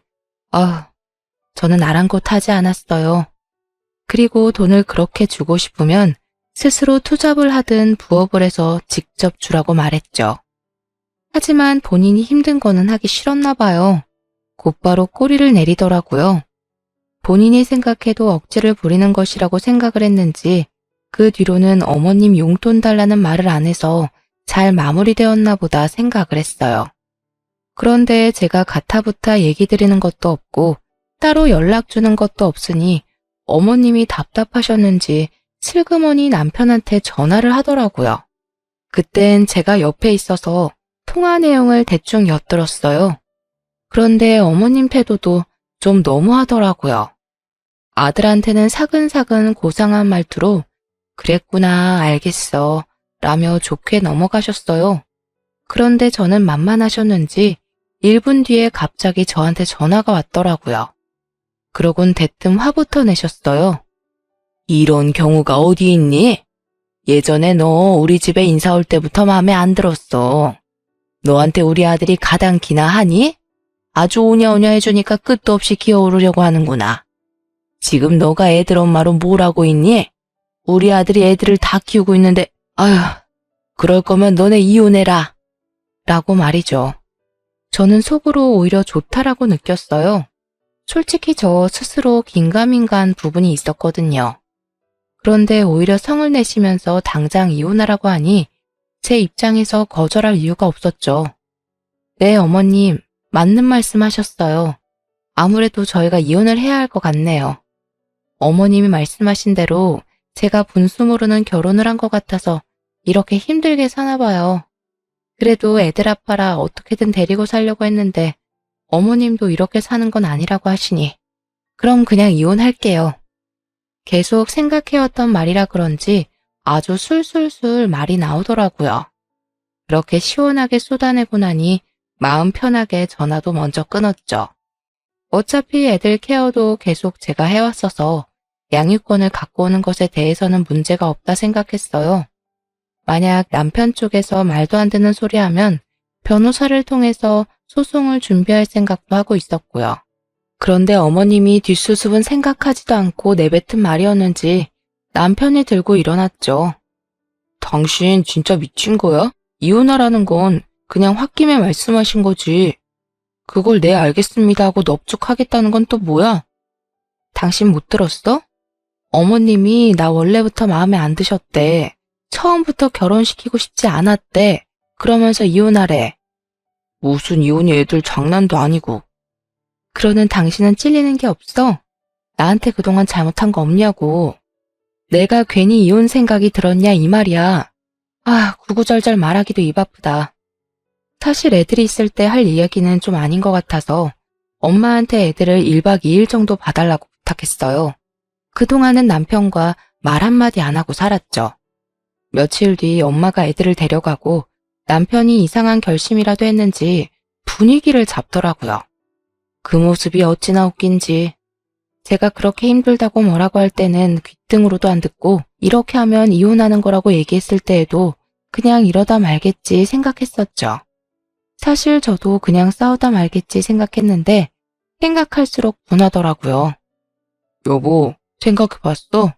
저는 아랑곳하지 않았어요. 그리고 돈을 그렇게 주고 싶으면 스스로 투잡을 하든 부업을 해서 직접 주라고 말했죠. 하지만 본인이 힘든 거는 하기 싫었나 봐요. 곧바로 꼬리를 내리더라고요. 본인이 생각해도 억지를 부리는 것이라고 생각을 했는지 그 뒤로는 어머님 용돈 달라는 말을 안 해서 잘 마무리되었나 보다 생각을 했어요. 그런데 제가 가타부타 얘기 드리는 것도 없고 따로 연락 주는 것도 없으니 어머님이 답답하셨는지 슬그머니 남편한테 전화를 하더라고요. 그땐 제가 옆에 있어서 통화 내용을 대충 엿들었어요. 그런데 어머님 태도도 좀 너무하더라고요. 아들한테는 사근사근 고상한 말투로 그랬구나, 알겠어 라며 좋게 넘어가셨어요. 그런데 저는 만만하셨는지 1분 뒤에 갑자기 저한테 전화가 왔더라고요. 그러곤 대뜸 화부터 내셨어요. 이런 경우가 어디 있니? 예전에 너 우리 집에 인사 올 때부터 마음에 안 들었어. 너한테 우리 아들이 가당키나 하니? 아주 오냐오냐 해주니까 끝도 없이 기어오르려고 하는구나. 지금 너가 애들 엄마로 뭘 하고 있니? 우리 아들이 애들을 다 키우고 있는데 그럴 거면 너네 이혼해라 라고 말이죠. 저는 속으로 오히려 좋다라고 느꼈어요. 솔직히 저 스스로 긴가민가한 부분이 있었거든요. 그런데 오히려 성을 내시면서 당장 이혼하라고 하니 제 입장에서 거절할 이유가 없었죠. 네, 어머님, 맞는 말씀 하셨어요. 아무래도 저희가 이혼을 해야 할 것 같네요. 어머님이 말씀하신 대로 제가 분수 모르는 결혼을 한 것 같아서 이렇게 힘들게 사나 봐요. 그래도 애들 아빠라 어떻게든 데리고 살려고 했는데 어머님도 이렇게 사는 건 아니라고 하시니 그럼 그냥 이혼할게요. 계속 생각해왔던 말이라 그런지 아주 술술술 말이 나오더라고요. 그렇게 시원하게 쏟아내고 나니 마음 편하게 전화도 먼저 끊었죠. 어차피 애들 케어도 계속 제가 해왔어서 양육권을 갖고 오는 것에 대해서는 문제가 없다 생각했어요. 만약 남편 쪽에서 말도 안 되는 소리 하면 변호사를 통해서 소송을 준비할 생각도 하고 있었고요. 그런데 어머님이 뒷수습은 생각하지도 않고 내뱉은 말이었는지 남편이 들고 일어났죠. 당신 진짜 미친 거야? 이혼하라는 건 그냥 홧김에 말씀하신 거지. 그걸 네 알겠습니다 하고 넙죽하겠다는 건 또 뭐야? 당신 못 들었어? 어머님이 나 원래부터 마음에 안 드셨대. 처음부터 결혼시키고 싶지 않았대. 그러면서 이혼하래. 무슨 이혼이 애들 장난도 아니고. 그러는 당신은 찔리는 게 없어? 나한테 그동안 잘못한 거 없냐고. 내가 괜히 이혼 생각이 들었냐 이 말이야. 구구절절 말하기도 입 아프다. 사실 애들이 있을 때 할 이야기는 좀 아닌 것 같아서 엄마한테 애들을 1박 2일 정도 봐달라고 부탁했어요. 그동안은 남편과 말 한마디 안 하고 살았죠. 며칠 뒤 엄마가 애들을 데려가고 남편이 이상한 결심이라도 했는지 분위기를 잡더라고요. 그 모습이 어찌나 웃긴지. 제가 그렇게 힘들다고 뭐라고 할 때는 귀등으로도 안 듣고 이렇게 하면 이혼하는 거라고 얘기했을 때에도 그냥 이러다 말겠지 생각했었죠. 사실 저도 그냥 싸우다 말겠지 생각했는데 생각할수록 분하더라고요. 여보, 생각해봤어?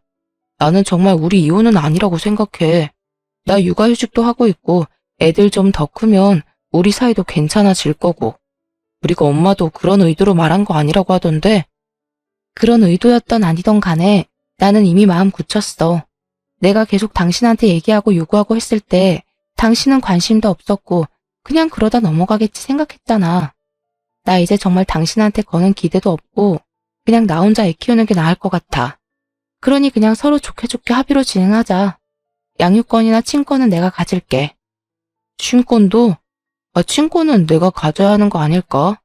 나는 정말 우리 이혼은 아니라고 생각해. 나 육아휴직도 하고 있고 애들 좀 더 크면 우리 사이도 괜찮아질 거고. 그리고 엄마도 그런 의도로 말한 거 아니라고 하던데 그런 의도였던 아니던 간에 나는 이미 마음 굳혔어. 내가 계속 당신한테 얘기하고 요구하고 했을 때 당신은 관심도 없었고 그냥 그러다 넘어가겠지 생각했잖아. 나 이제 정말 당신한테 거는 기대도 없고 그냥 나 혼자 애 키우는 게 나을 것 같아. 그러니 그냥 서로 좋게 좋게 합의로 진행하자. 양육권이나 친권은 내가 가질게. 친권도? 친권은 내가 가져야 하는 거 아닐까?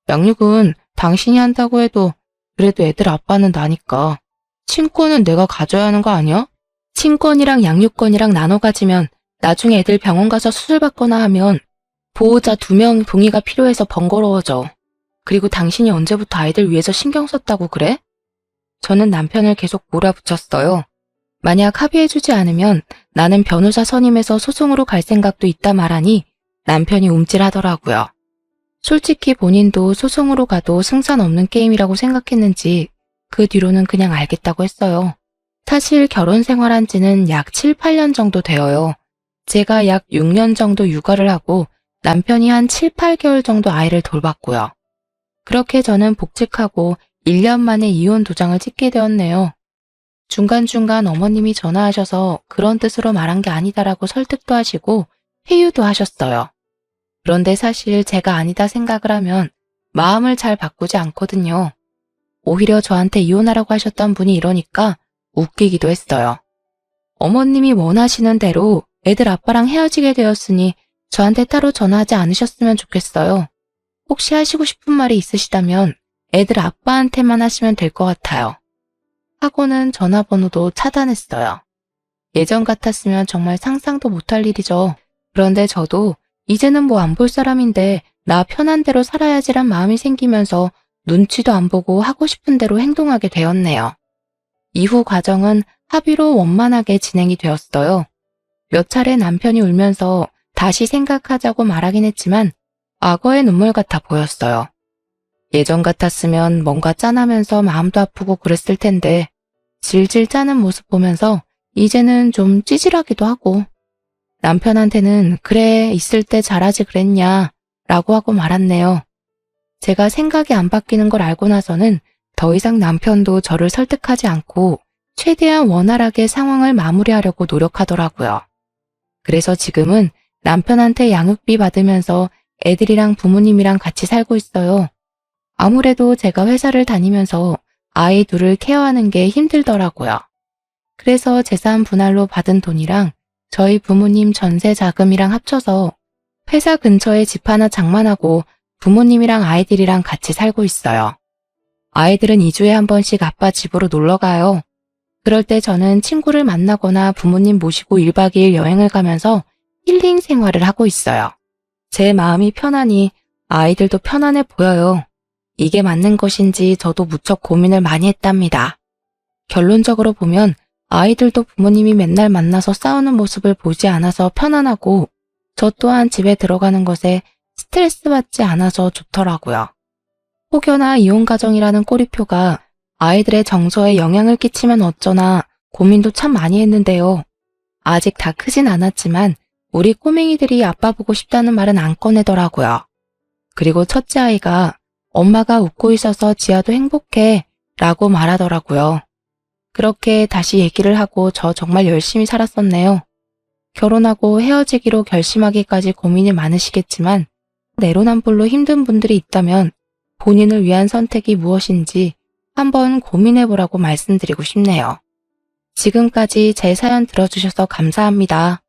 양육은 당신이 한다고 해도 그래도 애들 아빠는 나니까 친권은 내가 가져야 하는 거 아니야? 친권이랑 양육권이랑 나눠 가지면 나중에 애들 병원 가서 수술받거나 하면 보호자 2명 동의가 필요해서 번거로워져. 그리고 당신이 언제부터 아이들 위해서 신경 썼다고 그래? 저는 남편을 계속 몰아붙였어요. 만약 합의해주지 않으면 나는 변호사 선임해서 소송으로 갈 생각도 있다 말하니 남편이 움찔하더라고요. 솔직히 본인도 소송으로 가도 승산 없는 게임이라고 생각했는지 그 뒤로는 그냥 알겠다고 했어요. 사실 결혼 생활한 지는 약 7, 8년 정도 되어요. 제가 약 6년 정도 육아를 하고 남편이 한 7, 8개월 정도 아이를 돌봤고요. 그렇게 저는 복직하고 1년 만에 이혼 도장을 찍게 되었네요. 중간중간 어머님이 전화하셔서 그런 뜻으로 말한 게 아니다라고 설득도 하시고 회유도 하셨어요. 그런데 사실 제가 아니다 생각을 하면 마음을 잘 바꾸지 않거든요. 오히려 저한테 이혼하라고 하셨던 분이 이러니까 웃기기도 했어요. 어머님이 원하시는 대로 애들 아빠랑 헤어지게 되었으니 저한테 따로 전화하지 않으셨으면 좋겠어요. 혹시 하시고 싶은 말이 있으시다면 애들 아빠한테만 하시면 될 것 같아요. 하고는 전화번호도 차단했어요. 예전 같았으면 정말 상상도 못할 일이죠. 그런데 저도 이제는 뭐 안 볼 사람인데 나 편한 대로 살아야지란 마음이 생기면서 눈치도 안 보고 하고 싶은 대로 행동하게 되었네요. 이후 과정은 합의로 원만하게 진행이 되었어요. 몇 차례 남편이 울면서 다시 생각하자고 말하긴 했지만 악어의 눈물 같아 보였어요. 예전 같았으면 뭔가 짠하면서 마음도 아프고 그랬을 텐데 질질 짜는 모습 보면서 이제는 좀 찌질하기도 하고 남편한테는 그래 있을 때 잘하지 그랬냐 라고 하고 말았네요. 제가 생각이 안 바뀌는 걸 알고 나서는 더 이상 남편도 저를 설득하지 않고 최대한 원활하게 상황을 마무리하려고 노력하더라고요. 그래서 지금은 남편한테 양육비 받으면서 애들이랑 부모님이랑 같이 살고 있어요. 아무래도 제가 회사를 다니면서 아이 둘을 케어하는 게 힘들더라고요. 그래서 재산 분할로 받은 돈이랑 저희 부모님 전세 자금이랑 합쳐서 회사 근처에 집 하나 장만하고 부모님이랑 아이들이랑 같이 살고 있어요. 아이들은 2주에 한 번씩 아빠 집으로 놀러 가요. 그럴 때 저는 친구를 만나거나 부모님 모시고 1박 2일 여행을 가면서 힐링 생활을 하고 있어요. 제 마음이 편하니 아이들도 편안해 보여요. 이게 맞는 것인지 저도 무척 고민을 많이 했답니다. 결론적으로 보면 아이들도 부모님이 맨날 만나서 싸우는 모습을 보지 않아서 편안하고 저 또한 집에 들어가는 것에 스트레스 받지 않아서 좋더라고요. 혹여나 이혼 가정이라는 꼬리표가 아이들의 정서에 영향을 끼치면 어쩌나 고민도 참 많이 했는데요. 아직 다 크진 않았지만 우리 꼬맹이들이 아빠 보고 싶다는 말은 안 꺼내더라고요. 그리고 첫째 아이가 엄마가 웃고 있어서 지아도 행복해 라고 말하더라고요. 그렇게 다시 얘기를 하고 저 정말 열심히 살았었네요. 결혼하고 헤어지기로 결심하기까지 고민이 많으시겠지만 내로남불로 힘든 분들이 있다면 본인을 위한 선택이 무엇인지 한번 고민해보라고 말씀드리고 싶네요. 지금까지 제 사연 들어주셔서 감사합니다.